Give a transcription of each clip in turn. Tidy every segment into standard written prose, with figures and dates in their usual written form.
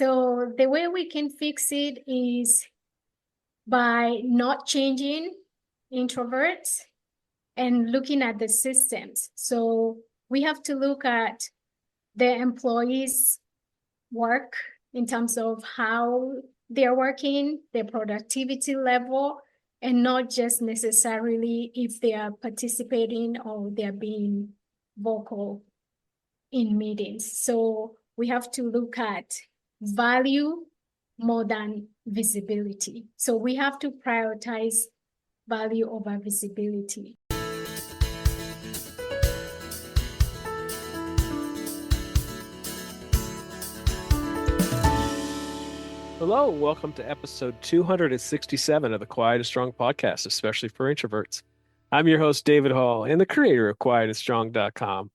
So the way we can fix it is by not changing introverts and looking at the systems. So we have to look at the employees' work in terms of how they're working, their productivity level, and not just necessarily if they are participating or they're being vocal in meetings. So we have to look at value more than visibility. So we have to prioritize value over visibility. Hello, welcome to episode 267 of the Quiet and Strong podcast, especially for introverts. I'm your host, David Hall, and the creator of quietandstrong.com.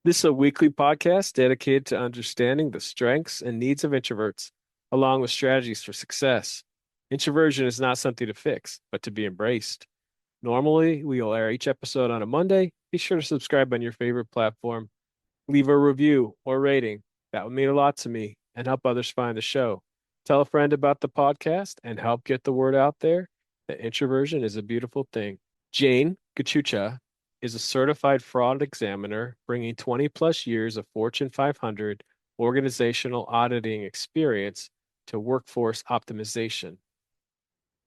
This is a weekly podcast dedicated to understanding the strengths and needs of introverts, along with strategies for success. Introversion is not something to fix, but to be embraced. Normally, we will air each episode on a Monday. Be sure to subscribe on your favorite platform. Leave a review or rating. That would mean a lot to me and help others find the show. Tell a friend about the podcast and help get the word out there that introversion is a beautiful thing. Jane Gachucha is a certified fraud examiner, bringing 20 plus years of Fortune 500 organizational auditing experience to workforce optimization.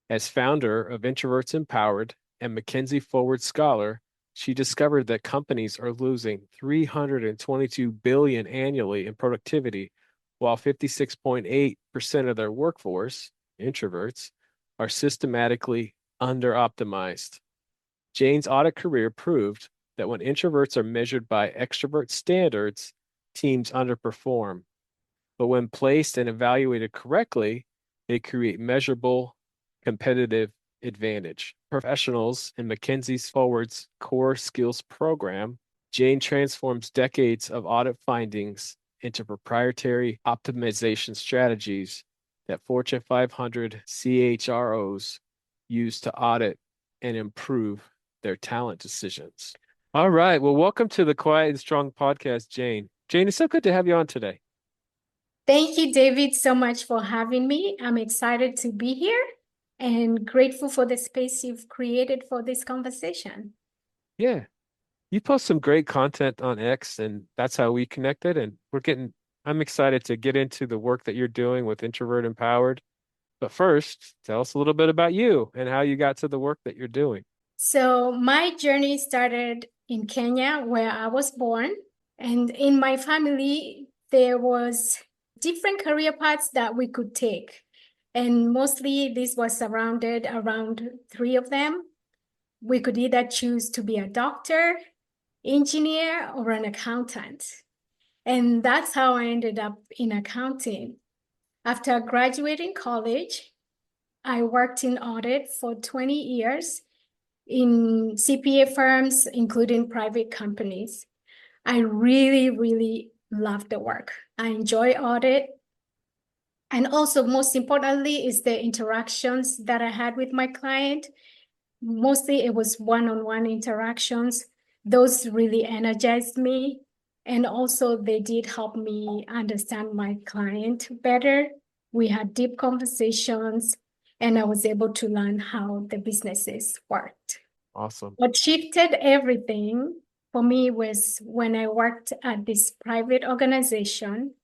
As founder of Introverts Empowered and McKinsey Forward Scholar, she discovered that companies are losing 322 billion annually in productivity, while 56.8% of their workforce, introverts, are systematically under-optimized. Jane's audit career proved that when introverts are measured by extrovert standards, teams underperform. But when placed and evaluated correctly, they create measurable competitive advantage. Professionals in McKinsey's Forward's Core Skills program, Jane transforms decades of audit findings into proprietary optimization strategies that Fortune 500 CHROs use to audit and improve their talent decisions. All right. Well, welcome to the Quiet and Strong podcast, Jane. Jane, it's so good to have you on today. Thank you, David, so much for having me. I'm excited to be here and grateful for the space you've created for this conversation. Yeah. You post some great content on X, and that's how we connected. And I'm excited to get into the work that you're doing with Introvert Empowered. But first, tell us a little bit about you and how you got to the work that you're doing. So my journey started in Kenya, where I was born. And in my family, there was different career paths that we could take. And mostly this was surrounded around three of them. We could either choose to be a doctor, engineer, or an accountant. And that's how I ended up in accounting. After graduating college, I worked in audit for 20 years in CPA firms, including private companies. I really, really love the work. I enjoy audit. And also, most importantly, is the interactions that I had with my client. Mostly it was one-on-one interactions. Those really energized me. And also they did help me understand my client better. We had deep conversations and I was able to learn how the businesses worked. Awesome. What shifted everything for me was when I worked at this private organization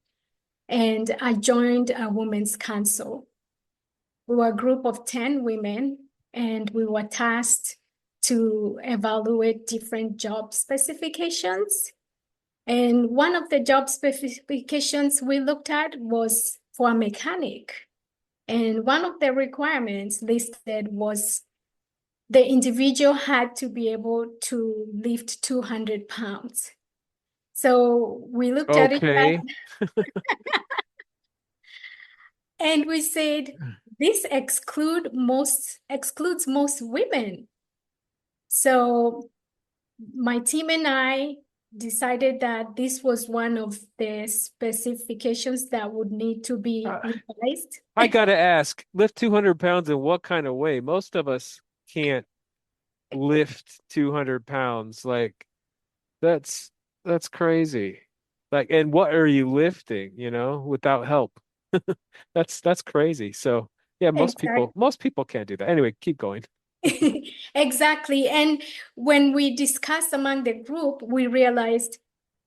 and I joined a women's council. We were a group of 10 women and we were tasked to evaluate different job specifications. And one of the job specifications we looked at was for a mechanic. And one of the requirements listed was the individual had to be able to lift 200 pounds. So we looked at it Okay. and we said, this excludes most women. So my team and I decided that this was one of the specifications that would need to be Uh, revised. I gotta ask, lift 200 pounds in what kind of way? Most of us can't lift 200 pounds. Like that's that's crazy. Like, and what are you lifting, without help? That's crazy. So yeah, Exactly. most people can't do that. Anyway, keep going. Exactly. And when we discussed among the group, we realized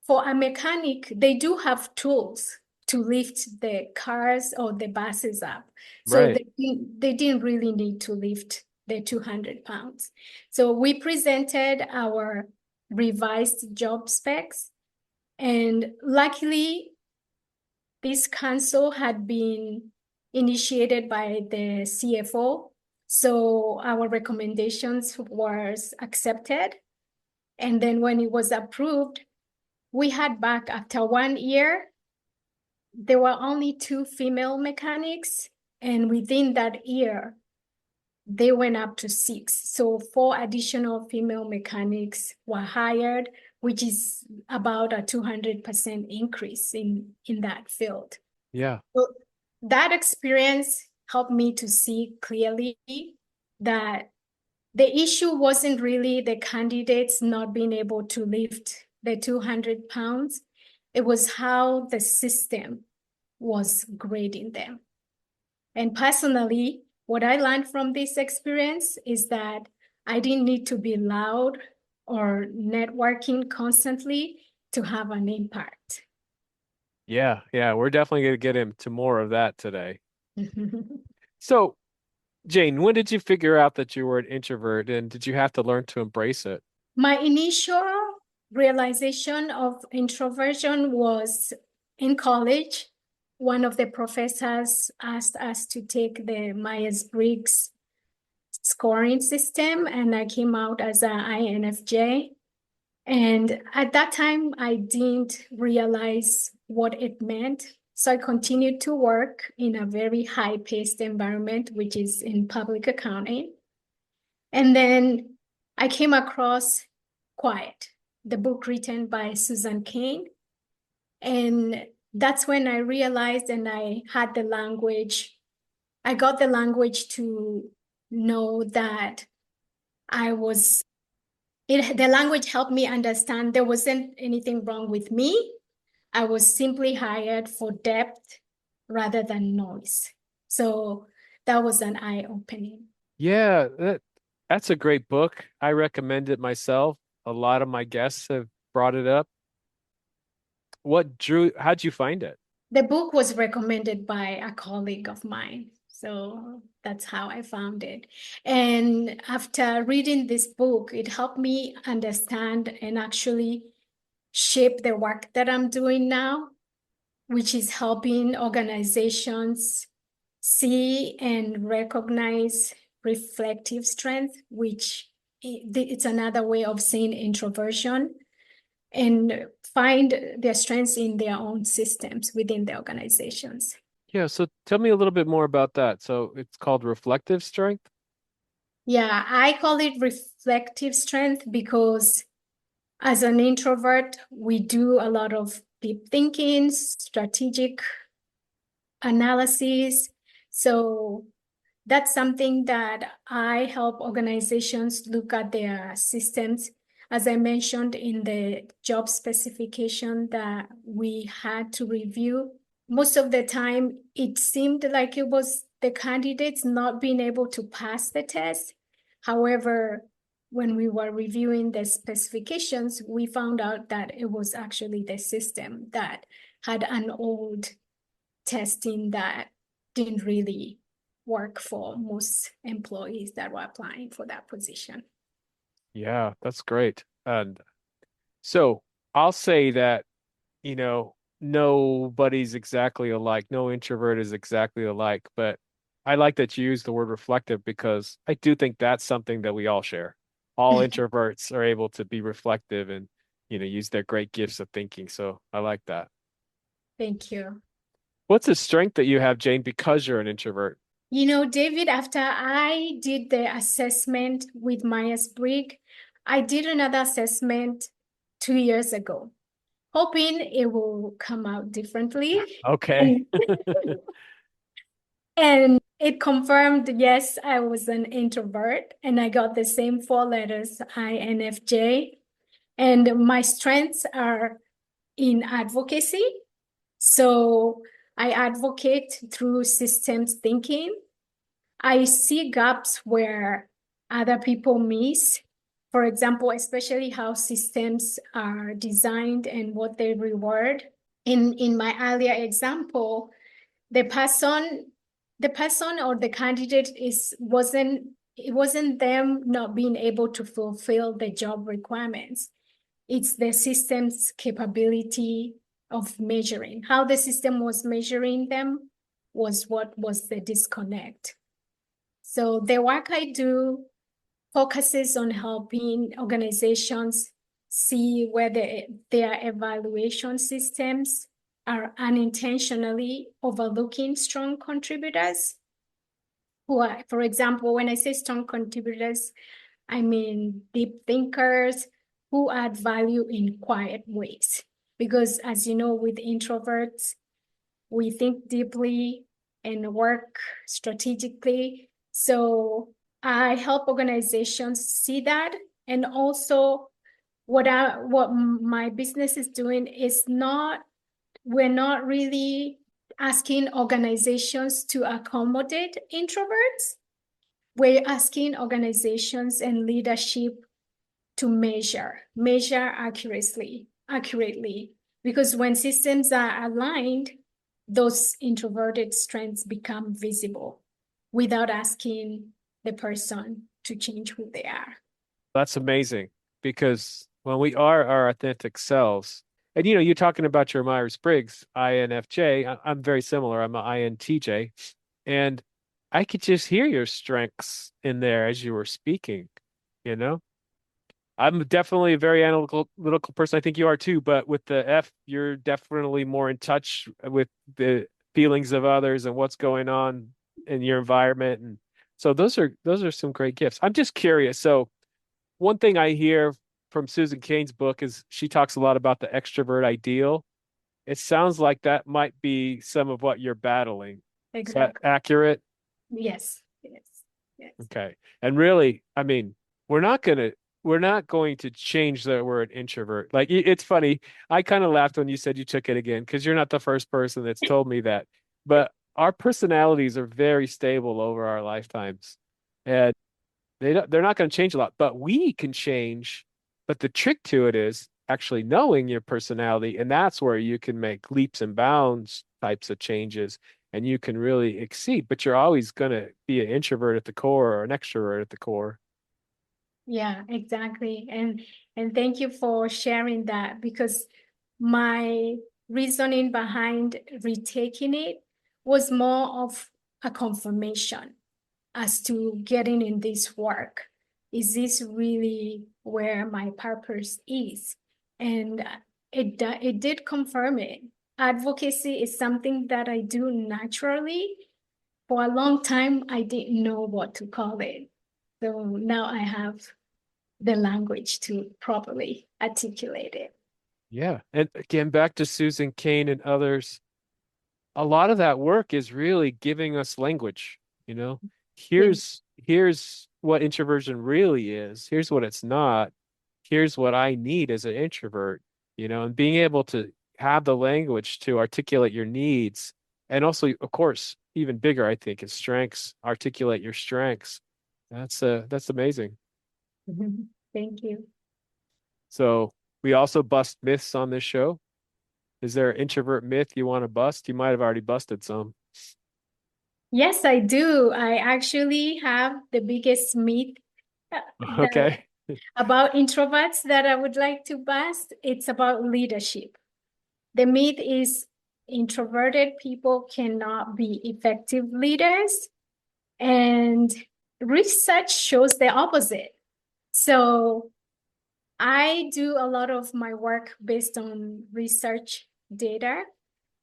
for a mechanic, they do have tools to lift the cars or the buses up. So Right. they didn't really need to lift the 200 pounds. So we presented our revised job specs. And luckily, this council had been initiated by the CFO. So our recommendations was accepted. And then when it was approved, we had back after 1 year, there were only two female mechanics. And within that year, they went up to six. So four additional female mechanics were hired, which is about a 200% increase in that field. Yeah. So that experience helped me to see clearly that the issue wasn't really the candidates not being able to lift the 200 pounds. It was how the system was grading them. And personally, what I learned from this experience is that I didn't need to be loud or networking constantly to have an impact. Yeah. Yeah. We're definitely going to get into more of that today. So, Jane, when did you figure out that you were an introvert and did you have to learn to embrace it? My initial realization of introversion was in college. One of the professors asked us to take the Myers-Briggs scoring system, and I came out as an INFJ. And at that time, I didn't realize what it meant. So I continued to work in a very high-paced environment, which is in public accounting. And then I came across Quiet, the book written by Susan Cain. And that's when I realized and I had the language, I got the language to know that I was, the language helped me understand there wasn't anything wrong with me. I was simply hired for depth rather than noise. So that was an eye-opening. Yeah, that's a great book. I recommend it myself. A lot of my guests have brought it up. How'd you find it? The book was recommended by a colleague of mine. So that's how I found it. And after reading this book, it helped me understand and actually shape the work that I'm doing now, which is helping organizations see and recognize reflective strength, which it's another way of saying introversion, and find their strengths in their own systems within the organizations. Yeah, so tell me a little bit more about that. So it's called reflective strength? Yeah, I call it reflective strength because as an introvert, we do a lot of deep thinking, strategic analysis. So that's something that I help organizations look at their systems. As I mentioned in the job specification that we had to review, most of the time it seemed like it was the candidates not being able to pass the test. However, when we were reviewing the specifications, we found out that it was actually the system that had an old testing that didn't really work for most employees that were applying for that position. Yeah, that's great. And so I'll say that, nobody's exactly alike. No introvert is exactly alike, but I like that you use the word reflective because I do think that's something that we all share. All introverts are able to be reflective and, use their great gifts of thinking. So I like that. Thank you. What's a strength that you have, Jane, because you're an introvert? You know, David, after I did the assessment with Myers-Briggs, I did another assessment 2 years ago, hoping it will come out differently. Okay. And, and it confirmed, yes, I was an introvert and I got the same four letters, INFJ. And my strengths are in advocacy. So I advocate through systems thinking. I see gaps where other people miss. For example, especially how systems are designed and what they reward. In my earlier example, the person or the candidate it wasn't them not being able to fulfill the job requirements. It's the system's capability of measuring. How the system was measuring them was what was the disconnect. So the work I do focuses on helping organizations see whether their evaluation systems are unintentionally overlooking strong contributors who are, for example, when I say strong contributors, I mean deep thinkers who add value in quiet ways. Because as you know, with introverts, we think deeply and work strategically. So I help organizations see that. And also what my business is doing is we're not really asking organizations to accommodate introverts. We're asking organizations and leadership to measure accurately. Because when systems are aligned, those introverted strengths become visible without asking the person to change who they are. That's amazing because when we are our authentic selves, and you're talking about your Myers-Briggs INFJ, I'm very similar. I'm an INTJ, and I could just hear your strengths in there as you were speaking, you know? I'm definitely a very analytical person. I think you are too, but with the F, you're definitely more in touch with the feelings of others and what's going on in your environment. And so those are some great gifts. I'm just curious. So one thing I hear from Susan Cain's book is she talks a lot about the extrovert ideal. It sounds like that might be some of what you're battling. Is that Exactly. accurate? Yes. Yes. Yes. Okay. And really, I mean, we're not gonna we're not going to change the word introvert. Like it's funny. I kind of laughed when you said you took it again because you're not the first person that's told me that. But our personalities are very stable over our lifetimes. And they're not going to change a lot, but we can change. But the trick to it is actually knowing your personality, and that's where you can make leaps and bounds types of changes, and you can really exceed. But you're always going to be an introvert at the core or an extrovert at the core. Yeah, exactly. And thank you for sharing that because my reasoning behind retaking it was more of a confirmation as to getting in this work. Is this really where my purpose is? And it did confirm it. Advocacy is something that I do naturally. For a long time, I didn't know what to call it. So now I have the language to properly articulate it. Yeah. And again, back to Susan Cain and others, a lot of that work is really giving us language, you know. Yeah. Here's what introversion really is. Here's what it's not. Here's what I need as an introvert, and being able to have the language to articulate your needs and also, of course, even bigger, I think, is strengths, articulate your strengths. That's amazing. Thank you. So we also bust myths on this show. Is there an introvert myth you want to bust? You might have already busted some. Yes, I do. I actually have the biggest myth that Okay. about introverts that I would like to bust. It's about leadership. The myth is introverted people cannot be effective leaders, and research shows the opposite. So I do a lot of my work based on research data.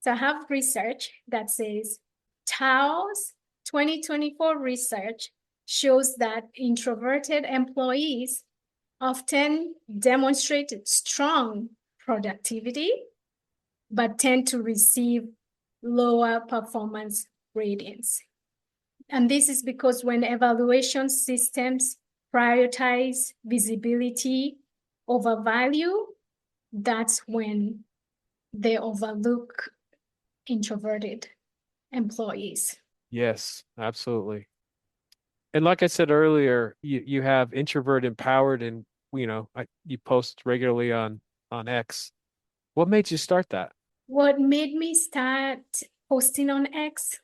So I have research that says Tao's 2024 research shows that introverted employees often demonstrate strong productivity, but tend to receive lower performance ratings. And this is because when evaluation systems prioritize visibility over value, that's when they overlook introverted employees. Yes, absolutely. And like I said earlier, you have Introvert Empowered, and you post regularly on X. What made you start that? What made me start posting on X?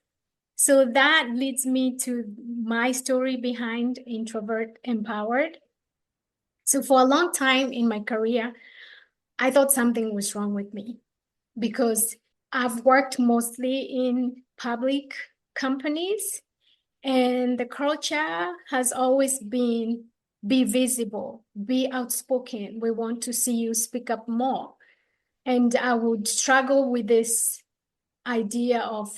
So that leads me to my story behind Introvert Empowered. So for a long time in my career, I thought something was wrong with me because I've worked mostly in public companies, and the culture has always been be visible, be outspoken. We want to see you speak up more. And I would struggle with this idea of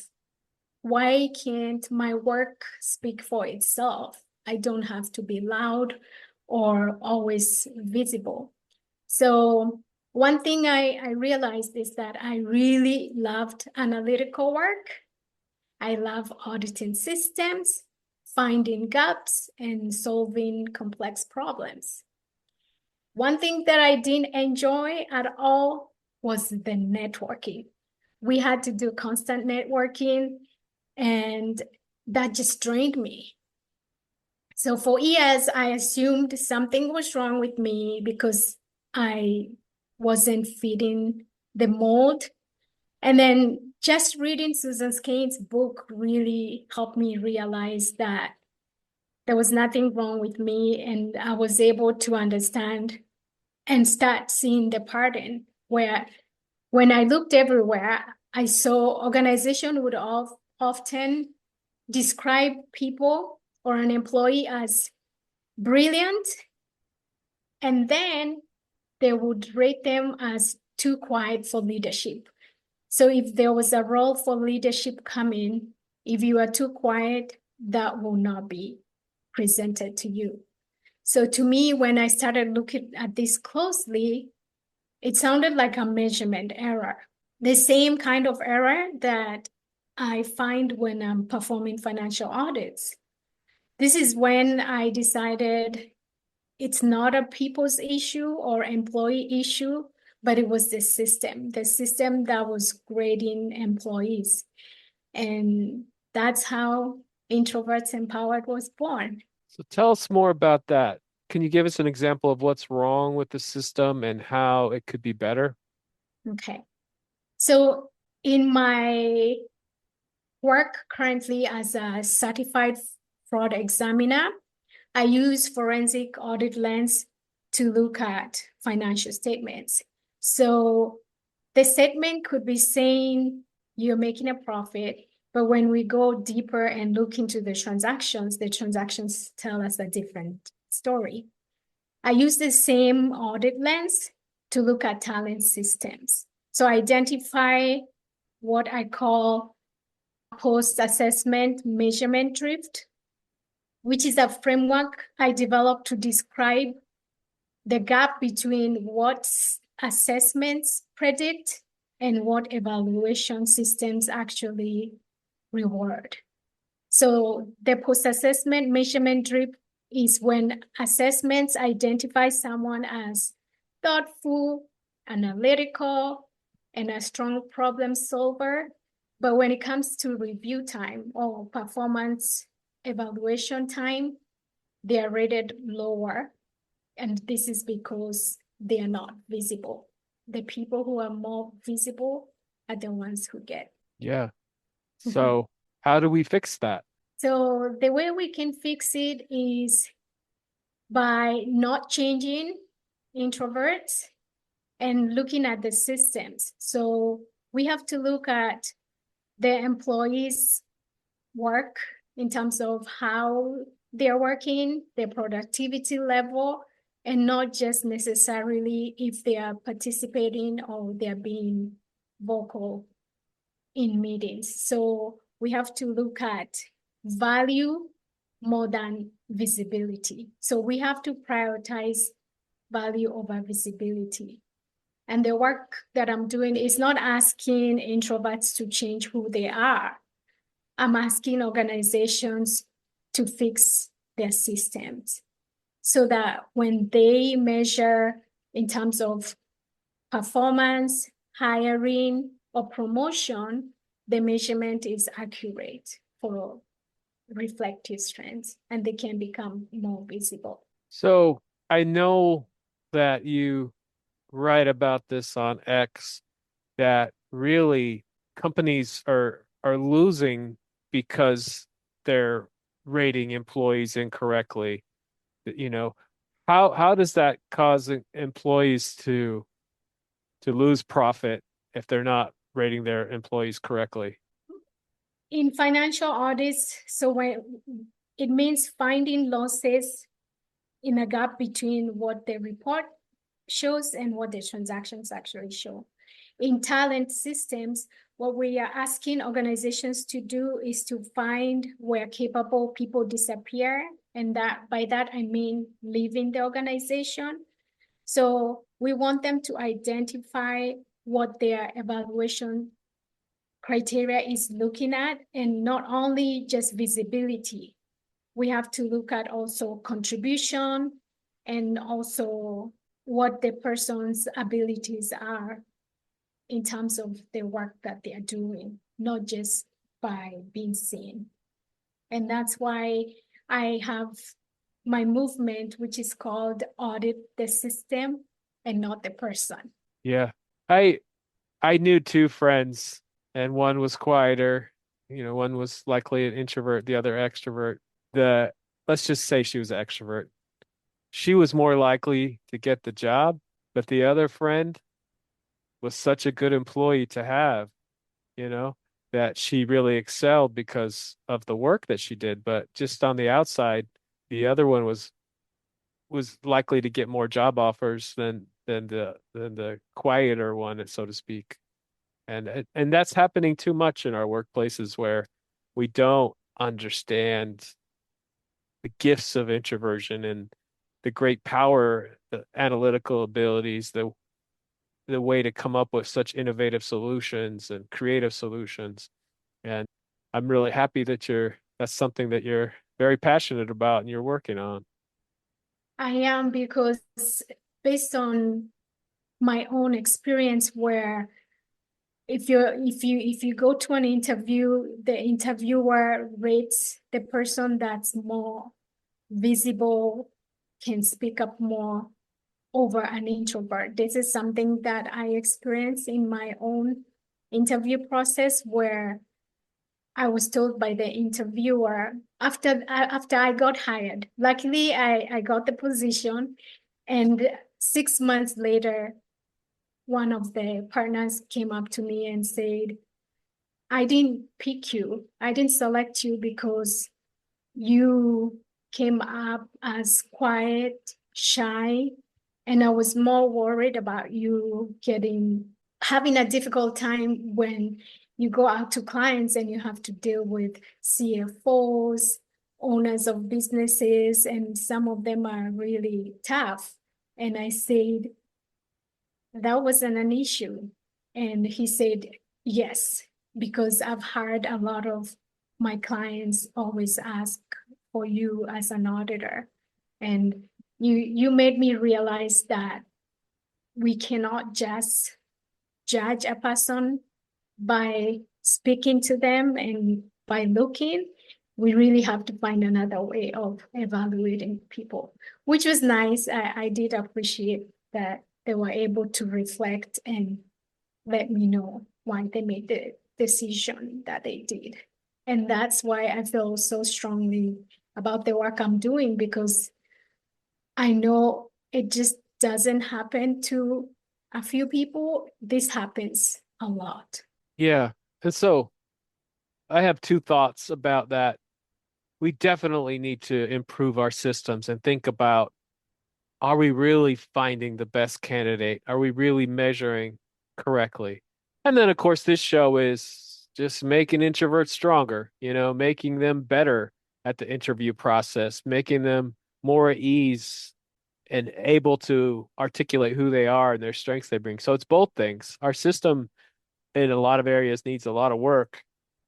why can't my work speak for itself? I don't have to be loud or always visible. So one thing I realized is that I really loved analytical work. I love auditing systems, finding gaps, and solving complex problems. One thing that I didn't enjoy at all was the networking. We had to do constant networking, and that just drained me. So for years, I assumed something was wrong with me because I wasn't fitting the mold. And then just reading Susan Cain's book really helped me realize that there was nothing wrong with me, and I was able to understand and start seeing the pattern where when I looked everywhere, I saw organization would often describe people or an employee as brilliant, and then they would rate them as too quiet for leadership. So if there was a role for leadership coming, if you are too quiet, that will not be presented to you. So to me, when I started looking at this closely, it sounded like a measurement error. The same kind of error that I find when I'm performing financial audits. This is when I decided it's not a people's issue or employee issue, but it was the system that was grading employees. And that's how Introverts Empowered was born. So tell us more about that. Can you give us an example of what's wrong with the system and how it could be better? Okay. So in my work currently as a certified fraud examiner, I use forensic audit lens to look at financial statements. So the statement could be saying you're making a profit, but when we go deeper and look into the transactions tell us a different story. I use the same audit lens to look at talent systems. So identify what I call post-assessment measurement drift, which is a framework I developed to describe the gap between what assessments predict and what evaluation systems actually reward. So the post-assessment measurement drift is when assessments identify someone as thoughtful, analytical, and a strong problem solver. But when it comes to review time or performance evaluation time, they are rated lower. And this is because they are not visible. The people who are more visible are the ones who get. Yeah. So how do we fix that? So the way we can fix it is by not changing introverts and looking at the systems. So we have to look at the employees' work in terms of how they're working, their productivity level, and not just necessarily if they are participating or they're being vocal in meetings. So we have to look at value more than visibility. So we have to prioritize value over visibility. And the work that I'm doing is not asking introverts to change who they are. I'm asking organizations to fix their systems so that when they measure in terms of performance, hiring, or promotion, the measurement is accurate for reflective strengths and they can become more visible. So I know that you write about this on X, that really companies are losing because they're rating employees incorrectly. You know, how does that cause employees to lose profit if they're not rating their employees correctly? In financial audits, so when it means finding losses in a gap between what the report shows and what the transactions actually show. In talent systems, what we are asking organizations to do is to find where capable people disappear. And that by that, I mean leaving the organization. So we want them to identify what their evaluation criteria is looking at, and not only just visibility. We have to look at also contribution and also what the person's abilities are in terms of the work that they are doing, not just by being seen. And that's why I have my movement, which is called Audit the System and not the person. Yeah. I I knew two friends, and one was quieter, one was likely an introvert, the other extrovert. The Let's just say she was an extrovert. She was more likely to get the job, but the other friend was such a good employee to have, you know, that she really excelled because of the work that she did. But just on the outside, the other one was likely to get more job offers than the quieter one, so to speak. And that's happening too much in our workplaces where we don't understand the gifts of introversion and the great power, the analytical abilities, the way to come up with such innovative solutions and creative solutions. And I'm really happy that that's something that you're very passionate about and you're working on. I am, because based on my own experience, where if you go to an interview, the interviewer rates the person that's more visible, can speak up more over an introvert. This is something that I experienced in my own interview process, where I was told by the interviewer after I got hired. Luckily, I got the position, and 6 months later, one of the partners came up to me and said, I didn't pick you. I didn't select you because you came up as quiet, shy, and I was more worried about you having a difficult time when you go out to clients and you have to deal with CFOs, owners of businesses, and some of them are really tough. And I said, that wasn't an issue. And he said, yes, because I've heard a lot of my clients always ask for you as an auditor. And you made me realize that we cannot just judge a person by speaking to them and by looking. We really have to find another way of evaluating people, which was nice. I did appreciate that they were able to reflect and let me know why they made the decision that they did. And that's why I feel so strongly about the work I'm doing, because I know it just doesn't happen to a few people. This happens a lot. Yeah. And so I have two thoughts about that. We definitely need to improve our systems and think about, are we really finding the best candidate? Are we really measuring correctly? And then, of course, this show is just making introverts stronger, making them better at the interview process, making them more at ease and able to articulate who they are and their strengths they bring. So it's both things. Our system in a lot of areas needs a lot of work,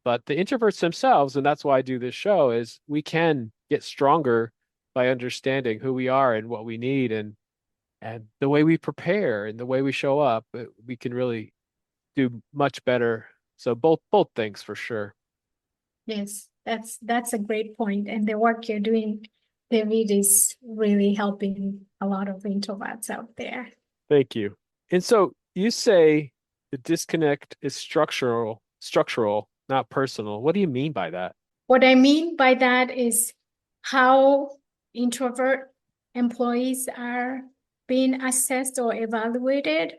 but the introverts themselves, and that's why I do this show, is we can get stronger by understanding who we are and what we need, and the way we prepare and the way we show up. We can really do much better So both things for sure. Yes, that's a great point. And the work you're doing, David, is really helping a lot of introverts out there. Thank you. And so you say the disconnect is structural, not personal. What do you mean by that? What I mean by that is how introvert employees are being assessed or evaluated.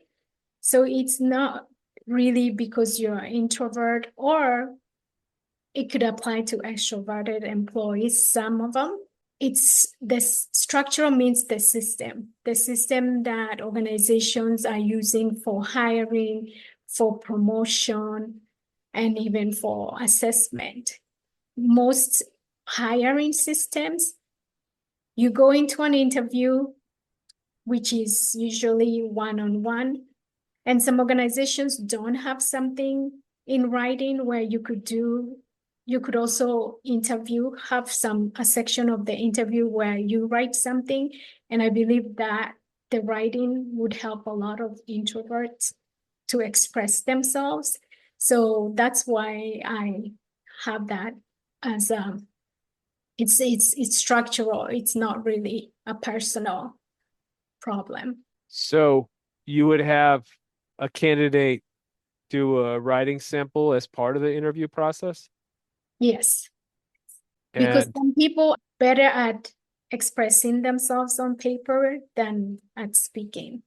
So it's not really because you're an introvert, or it could apply to extroverted employees, some of them. It's the structural means the system that organizations are using for hiring, for promotion, and even for assessment. Most hiring systems, you go into an interview, which is usually one-on-one, and some organizations don't have something in writing where you could also interview, have a section of the interview where you write something. And I believe that the writing would help a lot of introverts to express themselves. So that's why I have that as it's structural. It's not really a personal problem. So you would have a candidate do a writing sample as part of the interview process? Yes, because And some people are better at expressing themselves on paper than at speaking.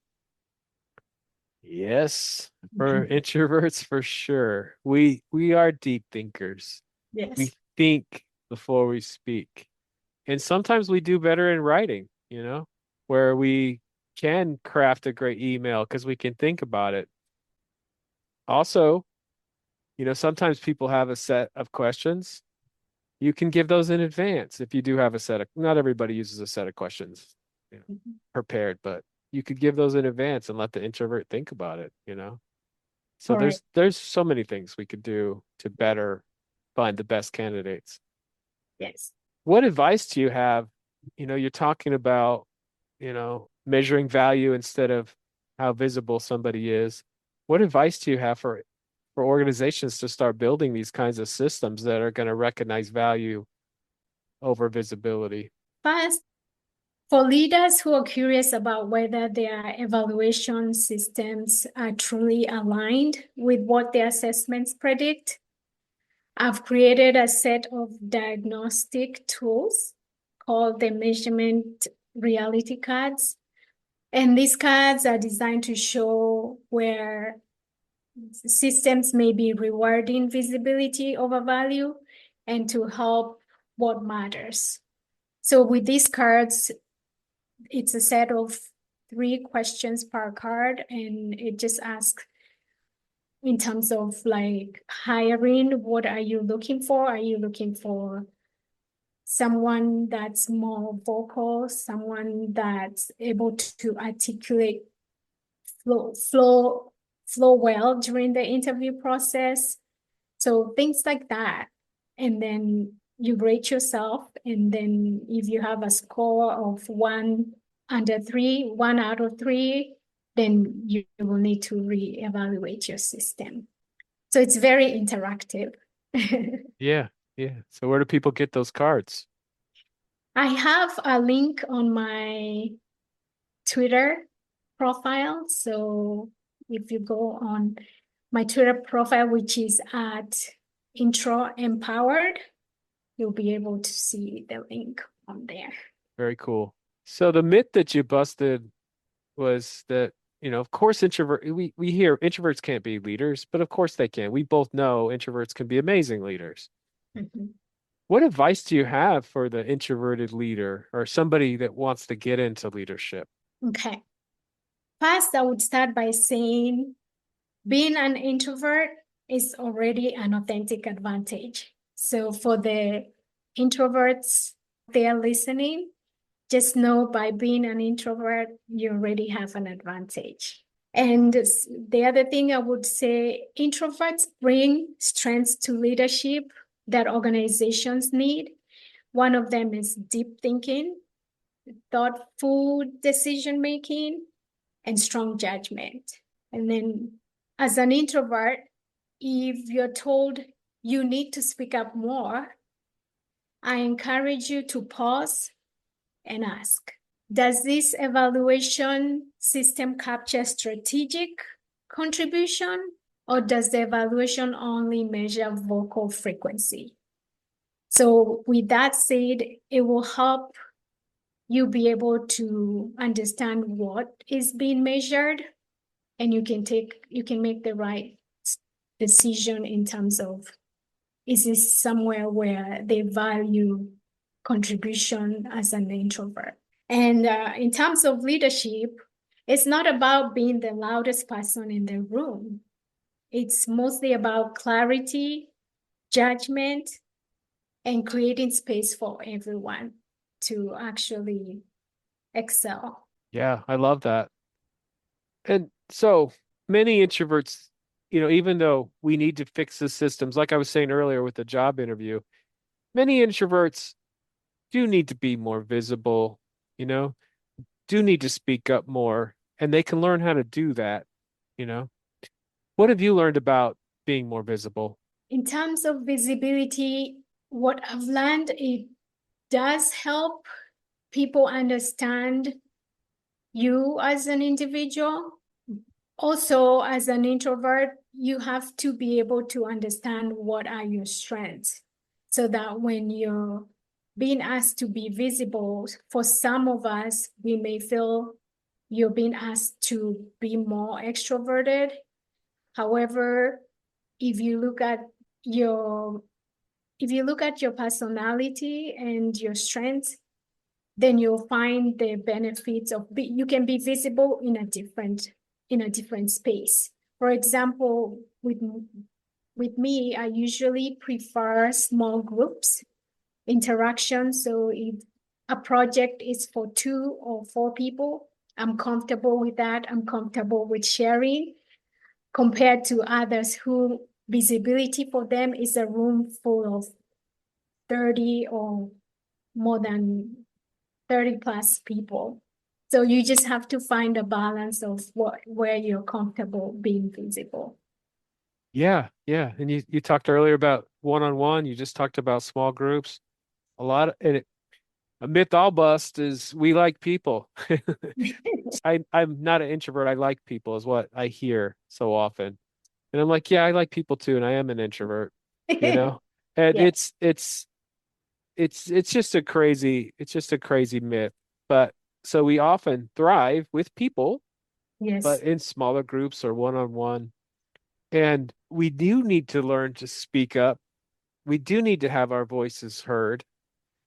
yes, for introverts for sure. We are deep thinkers. We Yes, think before we speak. And sometimes we do better in writing, where we can craft a great email because we can think about it. Also, sometimes people have a set of questions. You can give those in advance if you do have not everybody uses a set of questions, prepared, but you could give those in advance and let the introvert think about it. So correct. there's so many things we could do to better find the best candidates. Yes. What advice do you have? You're talking about, measuring value instead of how visible somebody is. What advice do you have for organizations to start building these kinds of systems that are going to recognize value over visibility? First, for leaders who are curious about whether their evaluation systems are truly aligned with what their assessments predict, I've created a set of diagnostic tools called the measurement reality cards. And these cards are designed to show where systems may be rewarding visibility over value and to help what matters. So with these cards, it's a set of 3 questions per card, and it just asks in terms of like hiring, what are you looking for? Are you looking for someone that's more vocal, someone that's able to articulate flow well during the interview process? So things like that. And then you rate yourself, and then if you have a score of 1 out of 3, then you will need to reevaluate your system. So it's very interactive. Yeah, yeah. So where do people get those cards? I have a link on my Twitter profile. So if you go on my Twitter profile, which is at Intro Empowered, you'll be able to see the link on there. Very cool. So the myth that you busted was that, of course, we hear introverts can't be leaders, but of course they can. We both know introverts can be amazing leaders. Mhm. What advice do you have for the introverted leader or somebody that wants to get into leadership? Okay. First, I would start by saying being an introvert is already an authentic advantage. So for the introverts they're listening, just know by being an introvert, you already have an advantage. And the other thing I would say, introverts bring strengths to leadership that organizations need. One of them is deep thinking, thoughtful decision making, and strong judgment. And then as an introvert, if you're told you need to speak up more, I encourage you to pause and ask, does this evaluation system capture strategic contribution, or does the evaluation only measure vocal frequency? So with that said, it will help you be able to understand what is being measured, and you can make the right decision in terms of, is this somewhere where they value contribution as an introvert? And in terms of leadership, it's not about being the loudest person in the room. It's mostly about clarity, judgment, and creating space for everyone to actually excel. Yeah, I love that. And so many introverts, even though we need to fix the systems, like I was saying earlier with the job interview, many introverts do need to be more visible, you know, do need to speak up more, and they can learn how to do that, you know. What have you learned about being more visible? In terms of visibility, what I've learned, it does help people understand you as an individual. Also, as an introvert, you have to be able to understand what are your strengths, so that when you're being asked to be visible, for some of us, we may feel you're being asked to be more extroverted. However, if you look at your personality and your strengths, then you'll find the benefits of you can be visible in a different space. For example, with me, I usually prefer small groups interaction. So if a project is for 2 or 4 people, I'm comfortable with that. I'm comfortable with sharing, compared to others who visibility for them is a room full of 30 or more than 30 plus people. So you just have to find a balance of where you're comfortable being visible. Yeah, yeah. And you talked earlier about one-on-one, you just talked about small groups. A myth I'll bust is we like people. I'm not an introvert. I like people is what I hear so often. And I'm like, yeah, I like people too, and I am an introvert, you know? And Yeah. it's just a crazy myth. But so we often thrive with people, but Yes. in smaller groups or one-on-one. And we do need to learn to speak up. We do need to have our voices heard.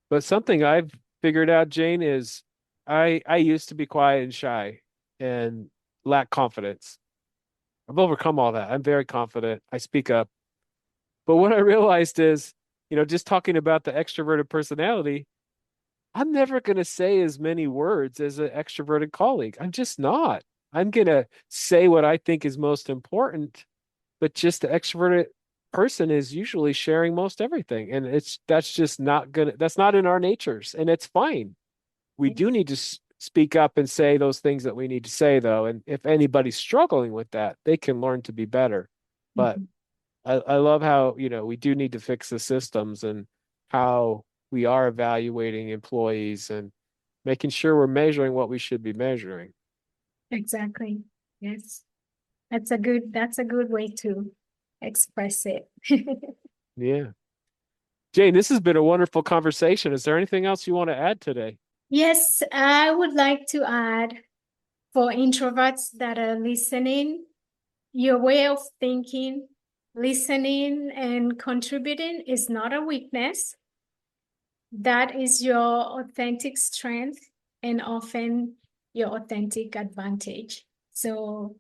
But something I've figured out, Jane, is I used to be quiet and shy and lack confidence. I've overcome all that. I'm very confident. I speak up. But what I realized is, just talking about the extroverted personality, I'm never going to say as many words as an extroverted colleague. I'm just not. I'm going to say what I think is most important, but just the extroverted person is usually sharing most everything. And that's just not gonna, that's not in our natures, and it's fine. We do need to speak up and say those things that we need to say, though. And if anybody's struggling with that, they can learn to be better. But Mhm. I love how, we do need to fix the systems and how we are evaluating employees and making sure we're measuring what we should be measuring. Exactly. Yes. That's a good way to express it. Yeah. Jane, this has been a wonderful conversation. Is there anything else you want to add today? Yes, I would like to add, for introverts that are listening, your way of thinking, listening, and contributing is not a weakness. That is your authentic strength and often your authentic advantage. So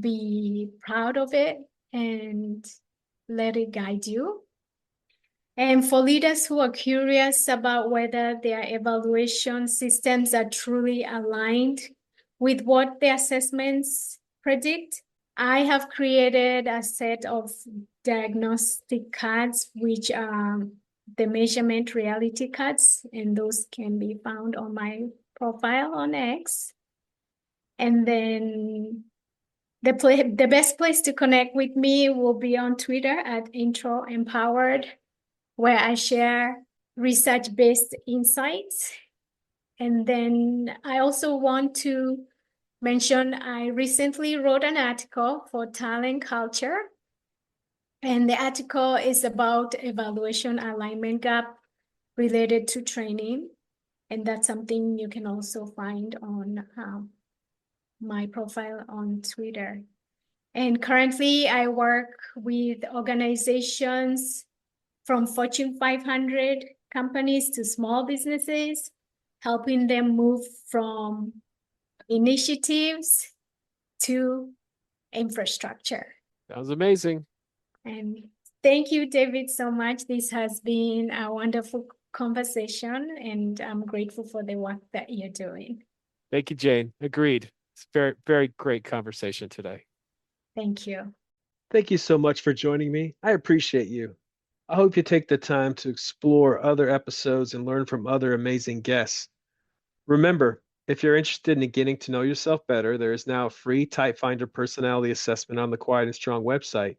be proud of it and let it guide you. And for leaders who are curious about whether their evaluation systems are truly aligned with what the assessments predict, I have created a set of diagnostic cards, which are the measurement reality cards, and those can be found on my profile on X. And then The best place to connect with me will be on Twitter at Intro Empowered, where I share research-based insights. And then I also want to mention I recently wrote an article for Talent Culture. And the article is about evaluation alignment gap related to training. And that's something you can also find on my profile on Twitter. And currently, I work with organizations from Fortune 500 companies to small businesses, helping them move from initiatives to infrastructure. Sounds amazing. And thank you, David, so much. This has been a wonderful conversation, and I'm grateful for the work that you're doing. Thank you, Jane. Agreed. It's very, very great conversation today. Thank you. Thank you so much for joining me. I appreciate you. I hope you take the time to explore other episodes and learn from other amazing guests. Remember, if you're interested in getting to know yourself better, there is now a free Type Finder personality assessment on the Quiet and Strong website.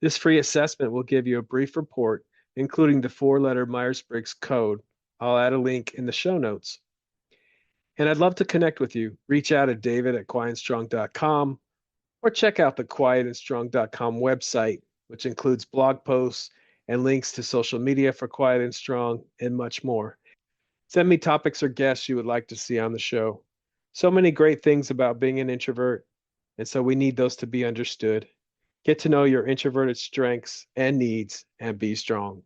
This free assessment will give you a brief report, including the four-letter Myers-Briggs code. I'll add a link in the show notes. And I'd love to connect with you. Reach out at david@quietandstrong.com or check out the quietandstrong.com website, which includes blog posts and links to social media for Quiet and Strong and much more. Send me topics or guests you would like to see on the show. So many great things about being an introvert, and so we need those to be understood. Get to know your introverted strengths and needs and be strong.